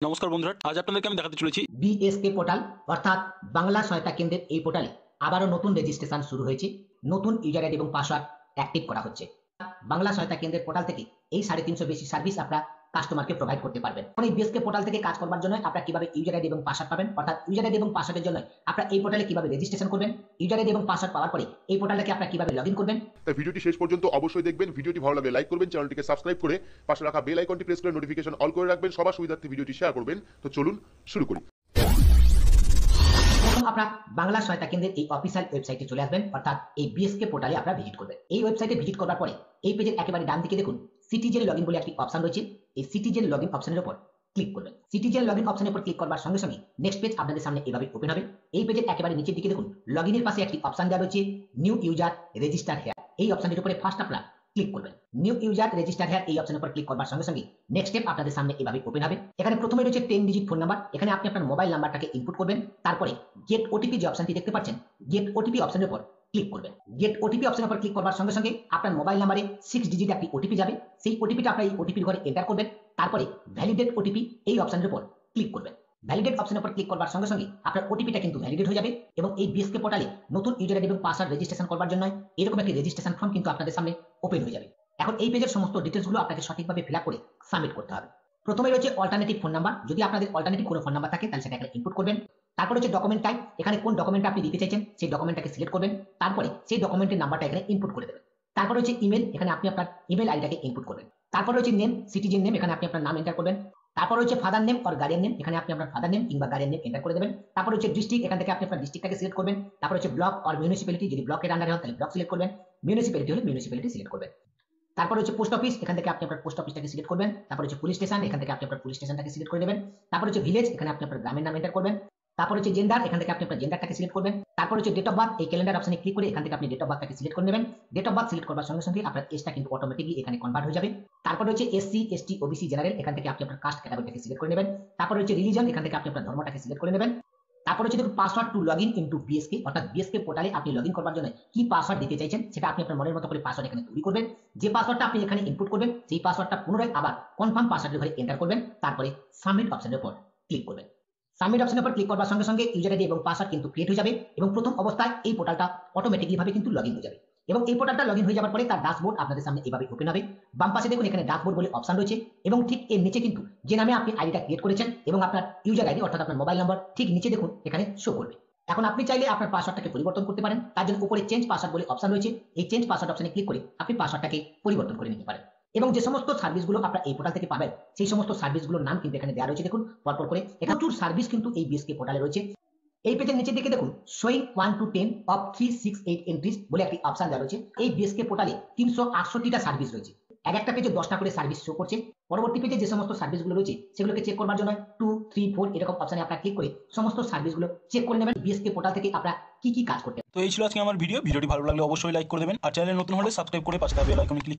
নমস্কার বন্ধুরা, আজ আপনাদেরকে আমি দেখাতে চলেছি বিএসকে পোর্টাল অর্থাৎ বাংলা সহায়তা কেন্দ্রের এই পোর্টালে আবারও নতুন রেজিস্ট্রেশন শুরু হয়েছে। নতুন ইউজার আইডি এবং পাসওয়ার্ড অ্যাক্টিভ করা হচ্ছে। বাংলা সহায়তা কেন্দ্রের পোর্টাল থেকে এই 350 বেশি সার্ভিস আপনারা কাস্টমারকে প্রোভাইড করতে পারবেন। এখন এই বিএসকে পোর্টাল থেকে কাজ করবার জন্য আপনারা কিভাবে ইউজার আইডি এবং পাসওয়ার্ড পাবেন, অর্থাৎ ইউজার আইডি এবং পাসওয়ার্ডের জন্য আপনারা এই পোর্টালে কিভাবে রেজিস্ট্রেশন করবেন, ইউজার আইডি এবং পাসওয়ার্ড পাওয়ার পরে এই পোর্টালটাকে আপনারা কিভাবে লগইন করবেন। তাই ভিডিওটি শেষ পর্যন্ত অবশ্যই দেখবেন। ভিডিওটি ভালো লাগলে লাইক করবেন, চ্যানেলটিকে সাবস্ক্রাইব করে পাশে রাখা বেল আইকনটি প্রেস করে নোটিফিকেশন অল করে রাখবেন। সবার সুবিধার্থে ভিডিওটি শেয়ার করবেন। তো চলুন শুরু করি। প্রথম আপনারা বাংলা সহায়তা কেন্দ্রের এই অফিসিয়াল ওয়েবসাইটে চলে আসবেন, অর্থাৎ এই বিএসকে পোর্টালে আপনারা ভিজিট করবেন। এই ওয়েবসাইটে ভিজিট করার পরে এই পেজের একেবারে ডান দিকে দেখুন সিটিজেন লগইন বলে একটি অপশন রয়েছে। এই সিটিজেন লগইন অপশনের উপর ক্লিক করবেন। সিটিজেন লগইন অপশনের উপর ক্লিক করবার সঙ্গে সঙ্গে নেক্সট পেজ আপনাদের সামনে এভাবে ওপেন হবে। এই পেজের একেবারে নিচের দিকে দেখুন লগইনের পাশে একটি অপশন দেওয়া রয়েছে নিউ ইউজার রেজিস্টার হেয়ার। এই অপশনটির উপরে ফার্স্ট আপনারা ক্লিক করবেন। নিউ ইউজার রেজিস্টার হেয়ার এই অপশনের উপর ক্লিক করবার সঙ্গে সঙ্গে নেক্সট স্টেপ আপনাদের সামনে এভাবে ওপেন হবে। এখানে প্রথমে রয়েছে 10 ডিজিট ফোন নাম্বার। এখানে আপনি আপনার মোবাইল নাম্বারটাকে ইনপুট করবেন। তারপরে গেট ওটিপি যে অপশনটি দেখতে পাচ্ছেন, গেট ওটিপি অপশনের উপর ক্লিক করবেন। গেট ওটিপি অপশনের উপর ক্লিক করবার সঙ্গে সঙ্গে আপনার মোবাইল নাম্বারে 6 ডিজিট একটি ওটিপি যাবে। সেই ওটিপিটা আপনার এই ওটিপির ঘরে এন্টার করবেন। তারপরে ভ্যালিডেট ওটিপি এই অপশনের উপর ক্লিক করবেন। ভ্যালিডেট অপশনের উপর ক্লিক করবার সঙ্গে সঙ্গে আপনার ওটিপিটা কিন্তু ভ্যালিডেট হয়ে যাবে এবং এই বিএসকে পোর্টালে নতুন ইউজার আইডি এবং পাসওয়ার্ড রেজিস্ট্রেশন করবার জন্য এরকম একটি রেজিস্ট্রেশন ফর্ম কিন্তু আপনাদের সামনে ওপেন হয়ে যাবে। এখন এই পেজের সমস্ত ডিটেলসগুলো আপনাকে সঠিকভাবে ফিল আপ করে সাবমিট করতে হবে। প্রথমে রয়েছে অল্টারনেটিভ ফোন নাম্বার। যদি আপনাদের অল্টারনেটিভ কোনো ফোন নাম্বার থাকে তাহলে সেটা এখানে ইনপুট করবেন। তারপর হচ্ছে ডকুমেন্ট টাইপ। এখানে কোন ডকুমেন্ট আপনি দিতে চাইছেন সেই ডকুমেন্টটাকে সিলেক্ট করবেন। তারপরে সেই ডকুমেন্টের নাম্বারটা এখানে ইনপুট করে দেবেন। তারপর হচ্ছে ইমেল। এখানে আপনি আপনার ইমেল আইডিটাকে ইনপুট করবেন। তারপর হচ্ছে নেম, সিটিজেন নেম। এখানে আপনি আপনার নাম এন্টার করবেন। তারপর হচ্ছে father name or guardian name. এখানে আপনি আপনার ফাদার নেম কিংবা গার্ডিয়ান নেম এন্টার করে দেবেন। তারপর হচ্ছে ডিস্ট্রিক্ট। এখান থেকে আপনি আপনার ডিস্ট্রিক্টটাকে সিলেক্ট করবেন। তারপর হচ্ছে ব্লক অর মিউনিসিপ্যালিটি। যদি ব্লকের আন্ডারে হয় তাহলে ব্লক সিলেক্ট করবেন। মিউনিসিপ্যালিটি হলে মিউনিসিপ্যালিটি সিলেক্ট করবেন। তারপর হচ্ছে পোস্ট অফিস। এখান থেকে আপনি আপনার পোস্ট অফিসটাকে সিলেক্ট করবেন। তারপর হচ্ছে পুলিশ স্টেশন। এখান থেকে আপনি আপনার পুলিশ স্টেশনটাকে সিলেক্ট করে নেবেন। তারপর হচ্ছে ভিলেজ। এখানে আপনি আপনার গ্রামের নাম এন্টার করবেন। তারপর হচ্ছে জেন্ডার। এখান থেকে আপনি আপনার জেন্ডারটাকে সিলেক্ট করবেন। তারপর হচ্ছে ডেট অফ বার্থ। এই ক্যালেন্ডার অপশনে ক্লিক করে এখান থেকে আপনি ডেট অফ বার্থটাকে সিলেক্ট করে নেবেন। ডেট অফ বার্থ সিলেক্ট করবার সঙ্গে সঙ্গে আপনার এজটা কিন্তু অটোমেটিকলি এখানে কনভার্ট হয়ে যাবে। তারপর হচ্ছে এসসি, এসটি, ওবিসি, জেনারেল। এখান থেকে আপনি আপনার কাস্ট ক্যাটাগরিটাকে সিলেক্ট করে নেবেন। তারপর হচ্ছে রিলিজন। এখান থেকে আপনি আপনার ধর্মটাকে সিলেক্ট করে নেবেন। তারপর হচ্ছে দেখুন password to login into BSK, অর্থাৎ বিএসকে পোর্টালে আপনি লগইন করবার জন্য কি পাসওয়ার্ড দিতে চাইছেন সেটা আপনি আপনার মনের মতো করে পাসওয়ার্ড এখানে তৈরি করবেন। যে পাসওয়ার্ডটা আপনি এখানে ইনপুট করবেন সেই পাসওয়ার্ডটা পুনরায় আবার কনফার্ম পাসওয়ার্ডের ঘরে এন্টার করবেন। তারপরে সাবমিট অপশনের উপর ক্লিক করবেন। সাবমিট অপশনের উপর ক্লিক করবার সঙ্গে সঙ্গে ইউজার আইডি এবং পাসওয়ার্ড কিন্তু ক্রিয়েট হয়ে যাবে এবং প্রথম অবস্থায় এই পোর্টালটা অটোমেটিকলি ভাবে কিন্তু লগইন হয়ে যাবে। এবং এই পোর্টালটা লগইন হয়ে যাওয়ার পরে তার ড্যাশবোর্ড আপনাদের সামনে এভাবে ওপেন হবে। বাম পাশে দেখুন এখানে ড্যাশবোর্ড বলে অপশন রয়েছে এবং ঠিক এর নিচে কিন্তু যে নামে আপনি আইডিটা ক্রিয়েট করেছেন এবং আপনার ইউজার আইডি অর্থাৎ আপনার মোবাইল নাম্বার ঠিক নিচে দেখুন এখানে শো করবে। এখন আপনি চাইলে আপনার পাসওয়ার্ডটাকে পরিবর্তন করতে পারেন। তার জন্য উপরে চেঞ্জ পাসওয়ার্ড বলে অপশন রয়েছে। এই চেঞ্জ পাসওয়ার্ড অপশনে ক্লিক করে আপনি পাসওয়ার্ডটাকে পরিবর্তন করে নিতে পারেন। এবং যে সমস্ত সার্ভিসগুলো আপনারা এই পোর্টাল থেকে পাবেন সেই সমস্ত সার্ভিসগুলোর নাম কিন্তু এখানে দেওয়া রয়েছে। দেখুন পরপর করে এখানে প্রচুর সার্ভিস কিন্তু এই বিএসকে পোর্টালে রয়েছে। এই পেজের নিচের দিকে দেখুন শোয়িং 1 to 10 অফ 368 এন্ট্রিজ বলে একটি অপশন দেওয়া রয়েছে। এই বিএসকে পোর্টালে 368টা সার্ভিস রয়েছে। এক একটা পেজে 10টা করে সার্ভিস শো করছে। পরবর্তী পেজে যে সমস্ত সার্ভিসগুলো রয়েছে সেগুলোকে চেক করবার জন্য 2, 3, 4 এরকম অপশনে আপনারা ক্লিক করে সমস্ত সার্ভিসগুলো চেক করে নেবেন বিএসকে পোর্টাল থেকে আপনারা কি কি কাজ করতে। তো এই ছিল আজকে আমার ভিডিওটি ভালো লাগলে অবশ্যই লাইক করে দেবেন আর চ্যানেলে নতুন হলে সাবস্ক্রাইব করে পাশে থাকা বেল আইকনে ক্লিক